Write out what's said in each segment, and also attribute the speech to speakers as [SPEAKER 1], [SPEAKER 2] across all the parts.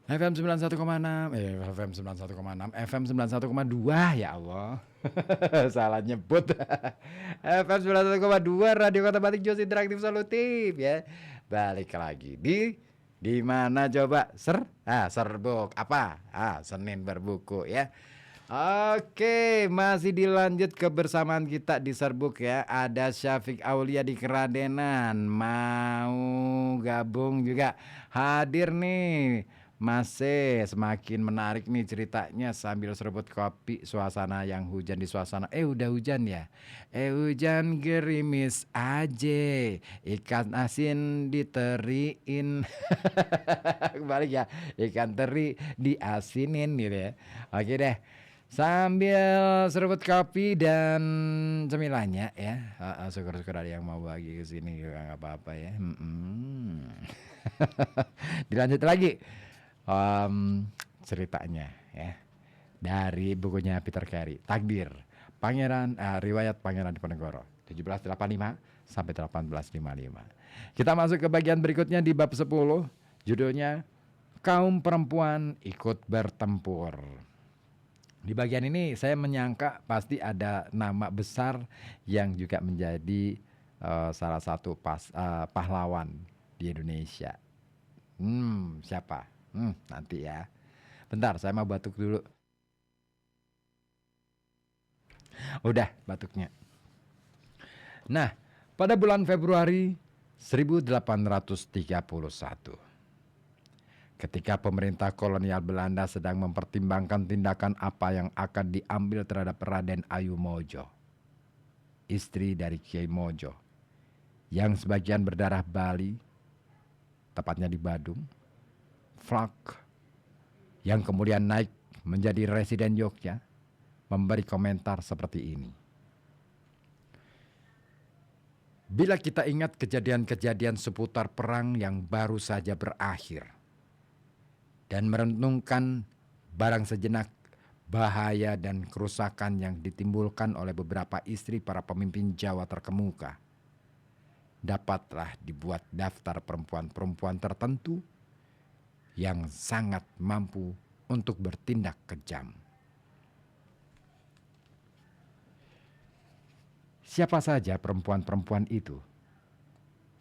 [SPEAKER 1] FM 91,6, FM 91,6, FM 91,2 ya Allah. Salah nyebut. FM 91,2 Radio Kota Batik Jos Interaktif Solutif ya. Balik lagi di mana coba? Serbuk apa? Senin berbuku ya. Oke, masih dilanjut kebersamaan kita di Serbuk ya. Ada Syafiq Aulia di Keradenan, mau gabung juga hadir nih. Masih semakin menarik nih ceritanya sambil seruput kopi, suasana yang hujan di suasana. Udah hujan ya? Hujan gerimis aja, ikan asin diteriin. Kembali ya, ikan teri diasinin gitu ya. Oke deh. Sambil seruput kopi dan cemilannya ya. Syukur-syukur ada yang mau bagi ke sini juga nggak apa-apa ya. Dilanjut lagi ceritanya ya. Dari bukunya Peter Carey, Takdir, riwayat Pangeran Diponegoro 1785 sampai 1855. Kita masuk ke bagian berikutnya di bab 10, judulnya Kaum Perempuan Ikut Bertempur. Di bagian ini saya menyangka pasti ada nama besar yang juga menjadi salah satu pahlawan di Indonesia. Siapa? Nanti ya. Bentar, saya mau batuk dulu. Udah batuknya. Nah, pada bulan Februari 1831, ketika pemerintah kolonial Belanda sedang mempertimbangkan tindakan apa yang akan diambil terhadap Raden Ayu Mojo, istri dari Kiai Mojo, yang sebagian berdarah Bali, tepatnya di Badung, Flak, yang kemudian naik menjadi residen Yogyakarta, memberi komentar seperti ini. Bila kita ingat kejadian-kejadian seputar perang yang baru saja berakhir, dan merenungkan barang sejenak bahaya dan kerusakan yang ditimbulkan oleh beberapa istri para pemimpin Jawa terkemuka, dapatlah dibuat daftar perempuan-perempuan tertentu yang sangat mampu untuk bertindak kejam. Siapa saja perempuan-perempuan itu?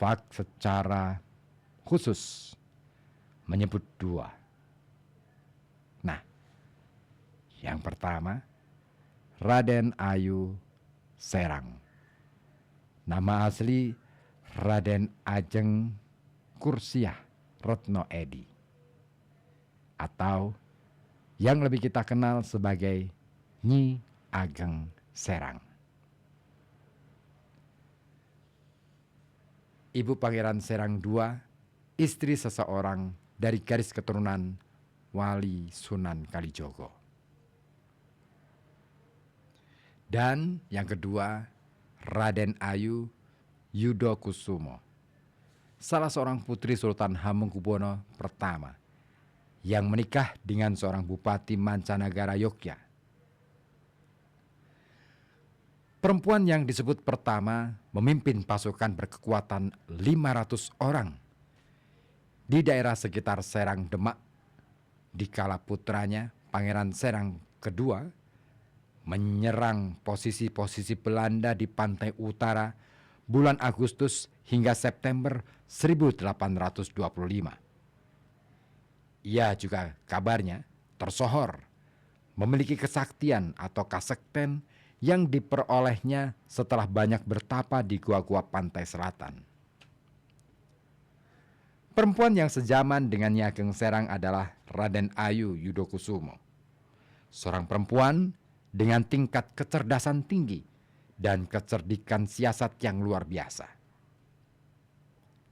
[SPEAKER 1] Fak secara khusus menyebut dua. Nah, yang pertama, Raden Ayu Serang. Nama asli Raden Ajeng Kursiah Retno Edi, atau yang lebih kita kenal sebagai Nyi Ageng Serang. Ibu Pangeran Serang II, istri seseorang dari garis keturunan Wali Sunan Kalijogo. Dan yang kedua, Raden Ayu Yudokusumo, salah seorang putri Sultan Hamengkubuwono pertama yang menikah dengan seorang bupati mancanegara Yogyakarta. Perempuan yang disebut pertama memimpin pasukan berkekuatan 500 orang di daerah sekitar Serang Demak, dikala putranya Pangeran Serang II menyerang posisi-posisi Belanda di pantai utara bulan Agustus hingga September 1825. Ia juga kabarnya tersohor memiliki kesaktian atau kasekten yang diperolehnya setelah banyak bertapa di gua-gua pantai selatan. Perempuan yang sejaman dengan Nyi Ageng Serang adalah Raden Ayu Yudokusumo, seorang perempuan dengan tingkat kecerdasan tinggi dan kecerdikan siasat yang luar biasa,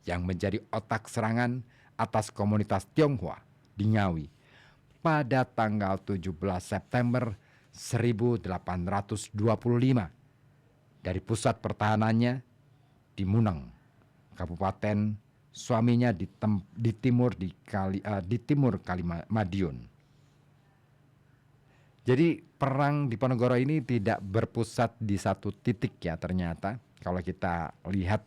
[SPEAKER 1] yang menjadi otak serangan atas komunitas Tionghoa di Ngawi pada tanggal 17 September 1825 dari pusat pertahanannya di Muneng, Kabupaten suaminya di timur Madiun. Jadi perang Diponegoro ini tidak berpusat di satu titik ya ternyata. Kalau kita lihat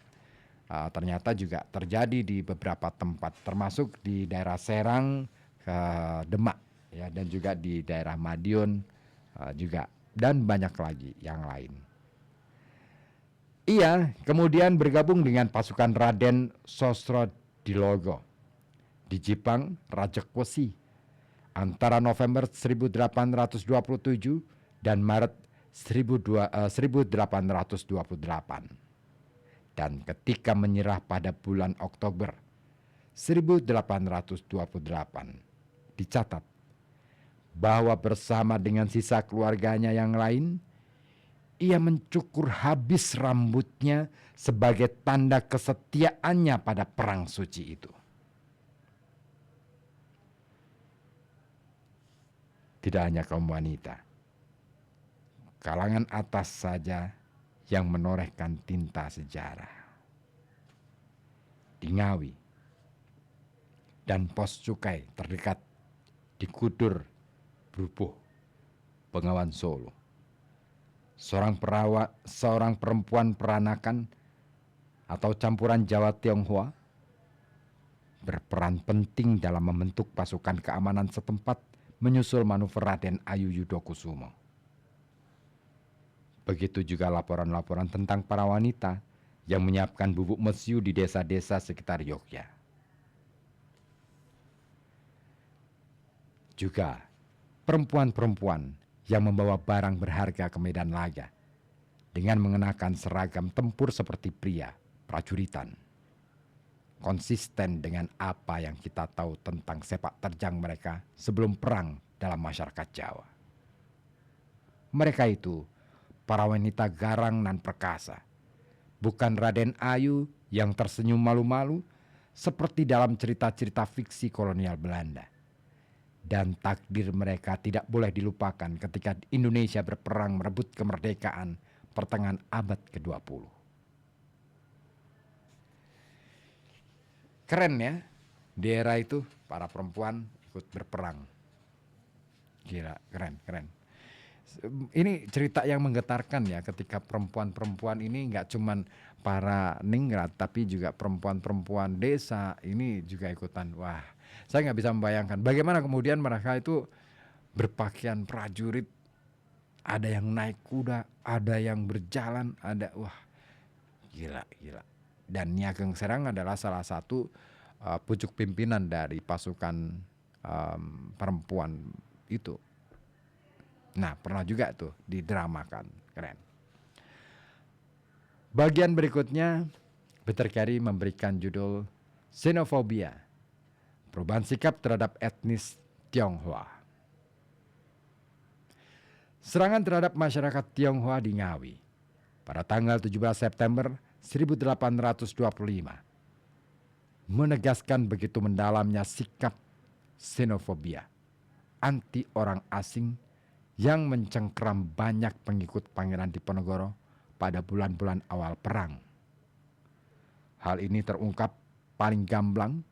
[SPEAKER 1] ternyata juga terjadi di beberapa tempat, termasuk di daerah Serang, Demak ya, dan juga di daerah Madiun juga, dan banyak lagi yang lain. Ia kemudian bergabung dengan pasukan Raden Sosrodilogo di Jipang Rajakwesi antara November 1827 dan Maret 1828. Dan ketika menyerah pada bulan Oktober 1828, dicatat bahwa bersama dengan sisa keluarganya yang lain, ia mencukur habis rambutnya sebagai tanda kesetiaannya pada perang suci itu. Tidak hanya kaum wanita, kalangan atas saja yang menorehkan tinta sejarah. Di Ngawi dan pos cukai terdekat di Kudur, Brubuh, Bengawan Solo, seorang perempuan peranakan atau campuran Jawa Tionghoa berperan penting dalam membentuk pasukan keamanan setempat menyusul manuver Raden Ayu Yudokusumo. Begitu juga laporan-laporan tentang para wanita yang menyiapkan bubuk mesiu di desa-desa sekitar Yogyakarta. Juga perempuan-perempuan yang membawa barang berharga ke medan laga dengan mengenakan seragam tempur seperti pria prajuritan. Konsisten dengan apa yang kita tahu tentang sepak terjang mereka sebelum perang dalam masyarakat Jawa. Mereka itu para wanita garang dan perkasa, bukan Raden Ayu yang tersenyum malu-malu seperti dalam cerita-cerita fiksi kolonial Belanda. Dan takdir mereka tidak boleh dilupakan ketika Indonesia berperang merebut kemerdekaan pertengahan abad ke-20. Keren ya, di era itu para perempuan ikut berperang. Gila, keren. Ini cerita yang menggetarkan ya, ketika perempuan-perempuan ini nggak cuman para ningrat, tapi juga perempuan-perempuan desa ini juga ikutan. Wah, saya nggak bisa membayangkan bagaimana kemudian mereka itu berpakaian prajurit, ada yang naik kuda, ada yang berjalan, ada gila. Dan Nyi Ageng Serang adalah salah satu pucuk pimpinan dari pasukan perempuan itu. Nah, pernah juga tuh didramakan, keren. Bagian berikutnya, Peter Carey memberikan judul Xenophobia, perubahan sikap terhadap etnis Tionghoa. Serangan terhadap masyarakat Tionghoa di Ngawi pada tanggal 17 September 1825 menegaskan begitu mendalamnya sikap xenofobia, anti orang asing yang mencengkeram banyak pengikut Pangeran Diponegoro pada bulan-bulan awal perang. Hal ini terungkap paling gamblang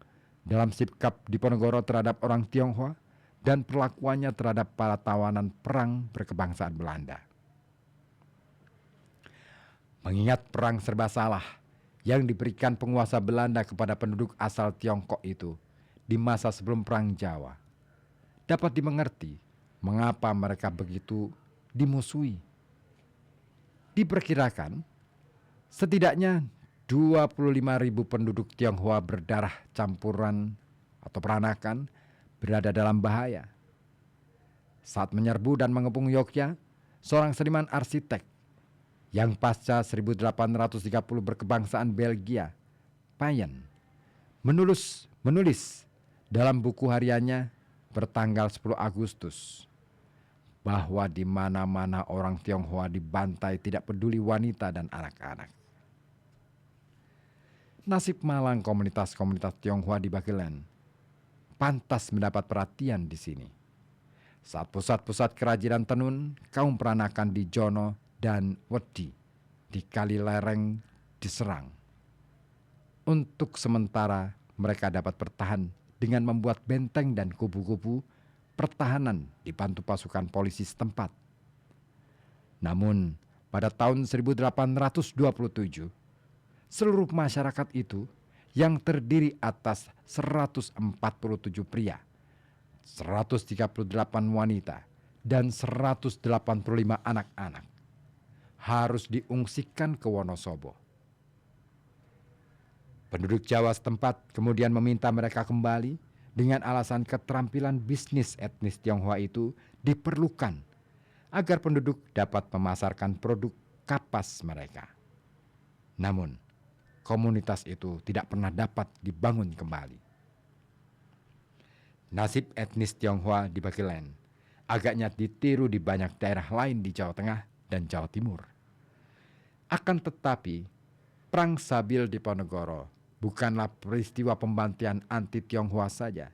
[SPEAKER 1] dalam sikap Diponegoro terhadap orang Tionghoa dan perlakuannya terhadap para tawanan perang berkebangsaan Belanda. Mengingat perang serba salah yang diberikan penguasa Belanda kepada penduduk asal Tiongkok itu di masa sebelum Perang Jawa, dapat dimengerti mengapa mereka begitu dimusuhi. Diperkirakan setidaknya 25.000 penduduk Tionghoa berdarah campuran atau peranakan berada dalam bahaya. Saat menyerbu dan mengepung Yogyakarta, seorang seniman arsitek yang pasca 1830 berkebangsaan Belgia, Payen, menulis dalam buku hariannya bertanggal 10 Agustus bahwa di mana-mana orang Tionghoa dibantai, tidak peduli wanita dan anak-anak. Nasib malang komunitas-komunitas Tionghoa di Bagelan pantas mendapat perhatian di sini. Saat pusat-pusat kerajinan tenun kaum peranakan di Jono dan Wedi di Kali Lereng diserang. Untuk sementara mereka dapat bertahan dengan membuat benteng dan kubu-kubu pertahanan dibantu pasukan polisi setempat. Namun pada tahun 1827 seluruh masyarakat itu yang terdiri atas 147 pria 138 wanita, dan 185 anak-anak harus diungsikan ke Wonosobo. Penduduk Jawa setempat kemudian meminta mereka kembali dengan alasan keterampilan bisnis etnis Tionghoa itu diperlukan agar penduduk dapat memasarkan produk kapas mereka. Namun, komunitas itu tidak pernah dapat dibangun kembali. Nasib etnis Tionghoa di Bagelen agaknya ditiru di banyak daerah lain di Jawa Tengah dan Jawa Timur. Akan tetapi, Perang Sabil di Ponorogo bukanlah peristiwa pembantian anti-Tionghoa saja.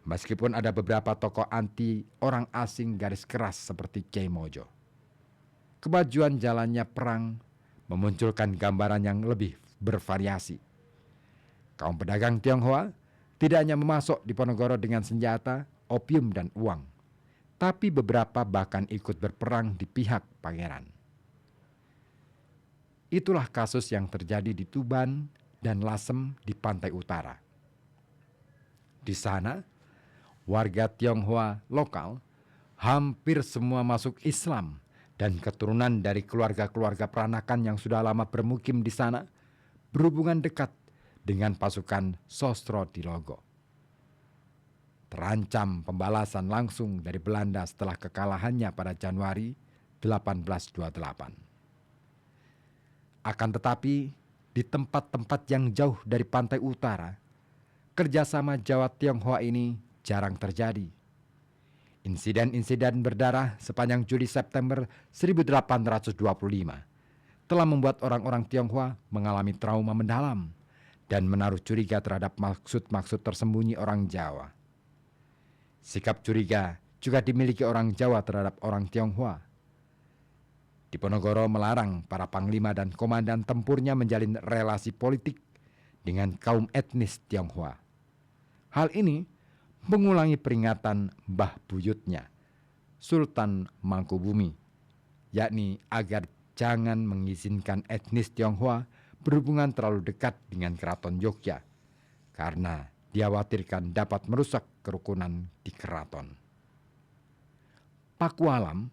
[SPEAKER 1] Meskipun ada beberapa tokoh anti orang asing garis keras seperti Kiai Mojo. Kemajuan jalannya perang memunculkan gambaran yang lebih bervariasi. Kaum pedagang Tionghoa tidak hanya memasok di Ponorogo dengan senjata, opium, dan uang, tapi beberapa bahkan ikut berperang di pihak pangeran. Itulah kasus yang terjadi di Tuban dan Lasem di pantai utara. Di sana, warga Tionghoa lokal hampir semua masuk Islam dan keturunan dari keluarga-keluarga peranakan yang sudah lama bermukim di sana berhubungan dekat dengan pasukan Sosro di Logo. Terancam pembalasan langsung dari Belanda setelah kekalahannya pada Januari 1828. Akan tetapi, di tempat-tempat yang jauh dari pantai utara, kerjasama Jawa Tionghoa ini jarang terjadi. Insiden-insiden berdarah sepanjang Juli-September 1825 telah membuat orang-orang Tionghoa mengalami trauma mendalam dan menaruh curiga terhadap maksud-maksud tersembunyi orang Jawa. Sikap curiga juga dimiliki orang Jawa terhadap orang Tionghoa. Diponegoro melarang para panglima dan komandan tempurnya menjalin relasi politik dengan kaum etnis Tionghoa. Hal ini mengulangi peringatan mbah buyutnya, Sultan Mangkubumi, yakni agar jangan mengizinkan etnis Tionghoa berhubungan terlalu dekat dengan keraton Yogyakarta, karena dikhawatirkan dapat merusak kerukunan di keraton. Pakualam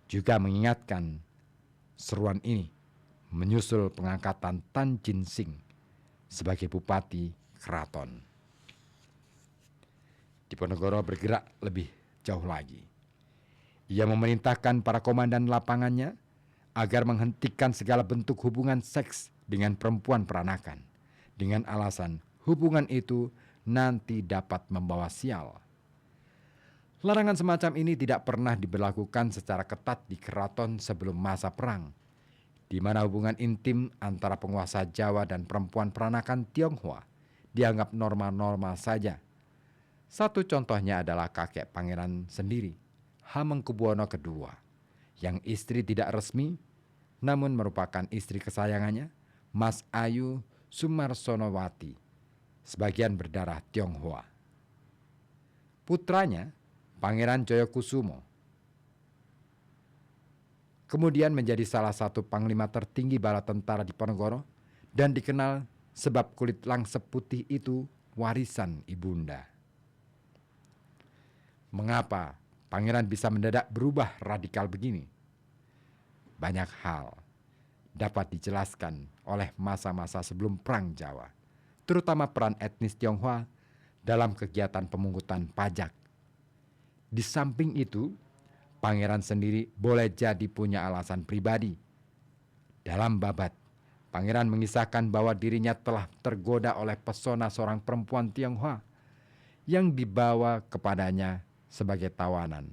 [SPEAKER 1] juga mengingatkan seruan ini menyusul pengangkatan Tan Jin Sing sebagai bupati keraton. Diponegoro bergerak lebih jauh lagi. Ia memerintahkan para komandan lapangannya agar menghentikan segala bentuk hubungan seks dengan perempuan peranakan, dengan alasan hubungan itu nanti dapat membawa sial. Larangan semacam ini tidak pernah diberlakukan secara ketat di keraton sebelum masa perang, di mana hubungan intim antara penguasa Jawa dan perempuan peranakan Tionghoa dianggap normal-normal saja. Satu contohnya adalah kakek pangeran sendiri, Hamengkubuwono II, yang istri tidak resmi namun merupakan istri kesayangannya, Mas Ayu Sumarsonowati, sebagian berdarah Tionghoa. Putranya, Pangeran Joyokusumo, kemudian menjadi salah satu panglima tertinggi bala tentara di Ponorogo dan dikenal sebab kulit langsep putih itu warisan ibunda. Mengapa pangeran bisa mendadak berubah radikal begini? Banyak hal dapat dijelaskan oleh masa-masa sebelum Perang Jawa, terutama peran etnis Tionghoa dalam kegiatan pemungutan pajak. Di samping itu, pangeran sendiri boleh jadi punya alasan pribadi. Dalam babat, pangeran mengisahkan bahwa dirinya telah tergoda oleh pesona seorang perempuan Tionghoa yang dibawa kepadanya sebagai tawanan,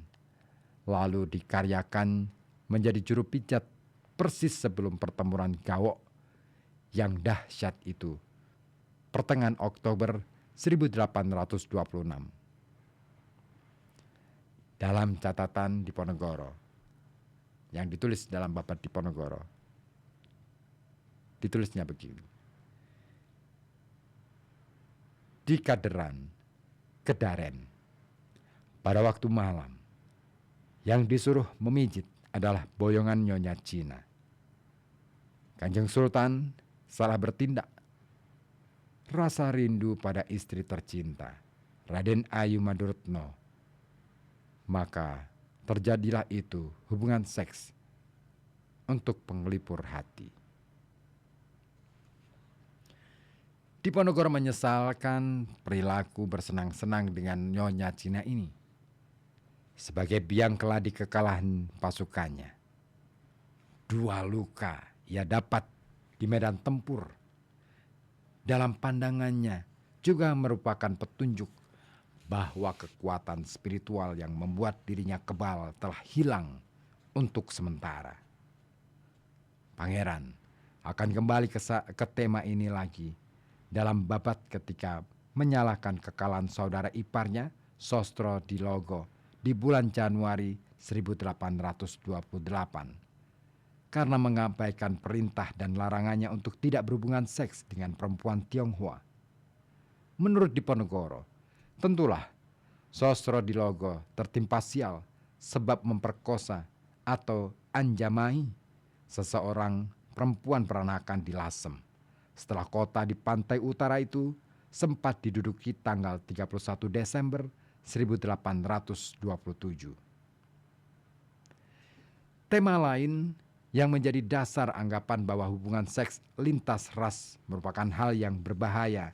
[SPEAKER 1] lalu dikaryakan menjadi juru pijat persis sebelum pertempuran Gawok yang dahsyat itu, pertengahan Oktober 1826. Dalam catatan Diponegoro yang ditulis dalam babat Diponegoro, ditulisnya begini: di Kaderan, Kedaren, pada waktu malam, yang disuruh memijit adalah boyongan Nyonya Cina. Kanjeng Sultan salah bertindak. Rasa rindu pada istri tercinta Raden Ayu Madurutno. Maka terjadilah itu hubungan seks untuk penglipur hati. Diponegoro menyesalkan perilaku bersenang-senang dengan Nyonya Cina ini sebagai biang keladi kekalahan pasukannya. 2 luka ia dapat di medan tempur. Dalam pandangannya juga merupakan petunjuk bahwa kekuatan spiritual yang membuat dirinya kebal telah hilang untuk sementara. Pangeran akan kembali ke tema ini lagi dalam babat ketika menyalahkan kekalahan saudara iparnya Sosro Dilogo di bulan Januari 1828 karena mengabaikan perintah dan larangannya untuk tidak berhubungan seks dengan perempuan Tionghoa. Menurut Diponegoro, tentulah Sosro Dilogo tertimpa sial sebab memperkosa atau anjamai seseorang perempuan peranakan di Lasem. Setelah kota di pantai utara itu sempat diduduki tanggal 31 Desember 1827. Tema lain yang menjadi dasar anggapan bahwa hubungan seks lintas ras merupakan hal yang berbahaya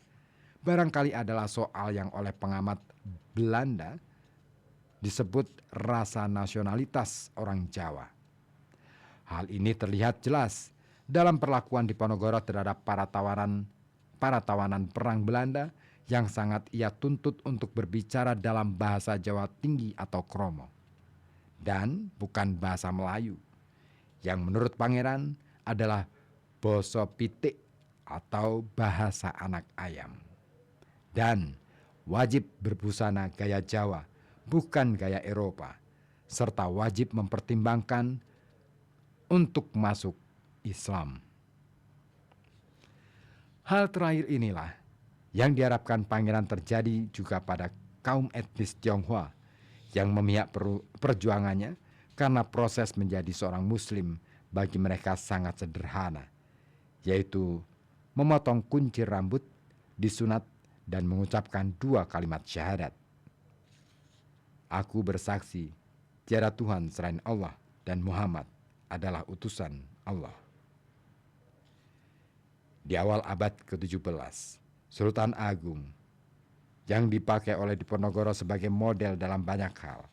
[SPEAKER 1] barangkali adalah soal yang oleh pengamat Belanda disebut rasa nasionalitas orang Jawa. Hal ini terlihat jelas dalam perlakuan Diponegoro terhadap para tawanan perang Belanda yang sangat ia tuntut untuk berbicara dalam bahasa Jawa tinggi atau kromo dan bukan bahasa Melayu yang menurut pangeran adalah basa pitik atau bahasa anak ayam, dan wajib berbusana gaya Jawa bukan gaya Eropa, serta wajib mempertimbangkan untuk masuk Islam. Hal terakhir inilah yang diharapkan pangeran terjadi juga pada kaum etnis Tionghoa yang memihak perjuangannya karena proses menjadi seorang muslim bagi mereka sangat sederhana, yaitu memotong kuncir rambut, disunat, dan mengucapkan 2 kalimat syahadat. Aku bersaksi tiada Tuhan selain Allah dan Muhammad adalah utusan Allah. Di awal abad ke-17, Sultan Agung yang dipakai oleh Diponegoro sebagai model dalam banyak hal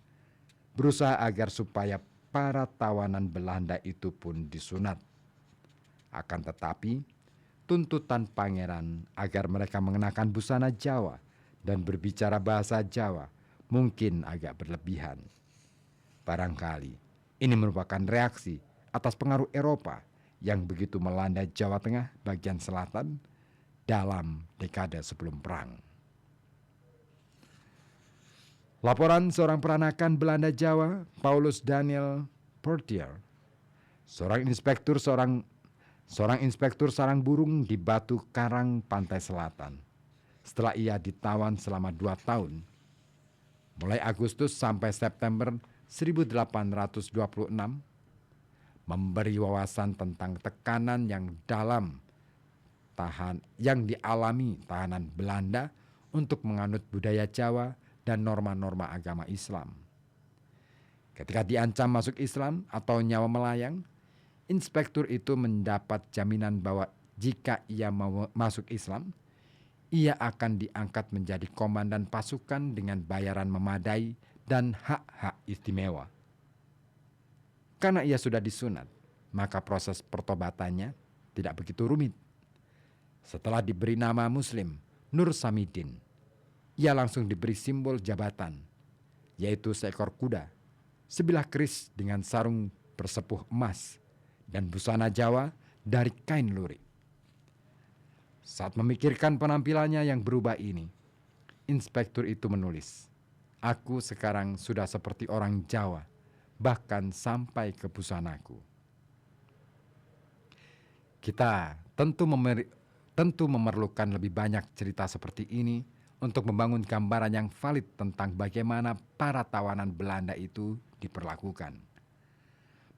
[SPEAKER 1] berusaha agar supaya para tawanan Belanda itu pun disunat. Akan tetapi, tuntutan pangeran agar mereka mengenakan busana Jawa dan berbicara bahasa Jawa mungkin agak berlebihan. Barangkali ini merupakan reaksi atas pengaruh Eropa yang begitu melanda Jawa Tengah bagian selatan dalam dekade sebelum perang. Laporan seorang peranakan Belanda Jawa, Paulus Daniel Portier, seorang inspektur sarang burung di Batu Karang Pantai Selatan. Setelah ia ditawan selama 2 tahun, mulai Agustus sampai September 1826, memberi wawasan tentang tekanan yang dalam yang dialami tahanan Belanda untuk menganut budaya Jawa dan norma-norma agama Islam. Ketika diancam masuk Islam atau nyawa melayang, inspektur itu mendapat jaminan bahwa jika ia mau masuk Islam, ia akan diangkat menjadi komandan pasukan dengan bayaran memadai dan hak-hak istimewa. Karena ia sudah disunat, maka proses pertobatannya tidak begitu rumit. Setelah diberi nama Muslim, Nur Samidin, ia langsung diberi simbol jabatan, yaitu seekor kuda, sebilah keris dengan sarung bersepuh emas, dan busana Jawa dari kain lurik. Saat memikirkan penampilannya yang berubah ini, inspektur itu menulis, "Aku sekarang sudah seperti orang Jawa, bahkan sampai ke busanaku." Kita tentu memerlukan lebih banyak cerita seperti ini untuk membangun gambaran yang valid tentang bagaimana para tawanan Belanda itu diperlakukan.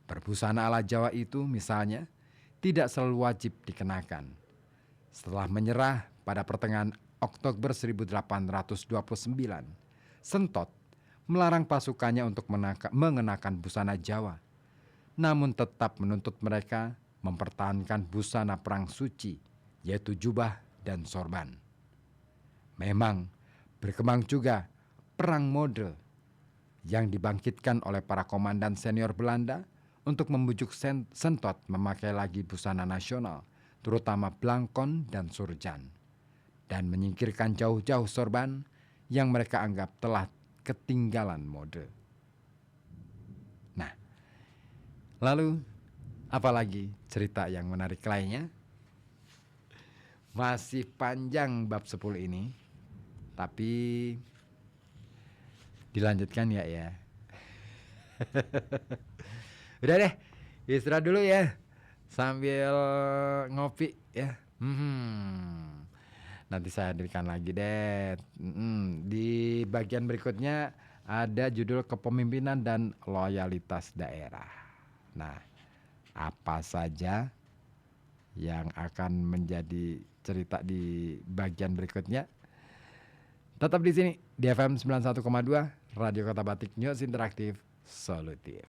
[SPEAKER 1] Berbusana ala Jawa itu misalnya tidak selalu wajib dikenakan. Setelah menyerah pada pertengahan Oktober 1829, Sentot melarang pasukannya untuk mengenakan busana Jawa, namun tetap menuntut mereka mempertahankan busana perang suci, yaitu jubah dan sorban. Memang berkembang juga perang model yang dibangkitkan oleh para komandan senior Belanda untuk membujuk Sentot memakai lagi busana nasional, terutama blangkon dan surjan, dan menyingkirkan jauh-jauh sorban yang mereka anggap telah ketinggalan mode. Nah, lalu apalagi cerita yang menarik lainnya? Masih panjang bab 10 ini, tapi dilanjutkan ya. Udah deh, istirahat dulu ya, sambil ngopi ya. Nanti saya hadirkan lagi deh. Di bagian berikutnya ada judul kepemimpinan dan loyalitas daerah. Nah, apa saja yang akan menjadi cerita di bagian berikutnya? Tetap di sini di FM 91,2 Radio Kota Batik News Interaktif Solutif.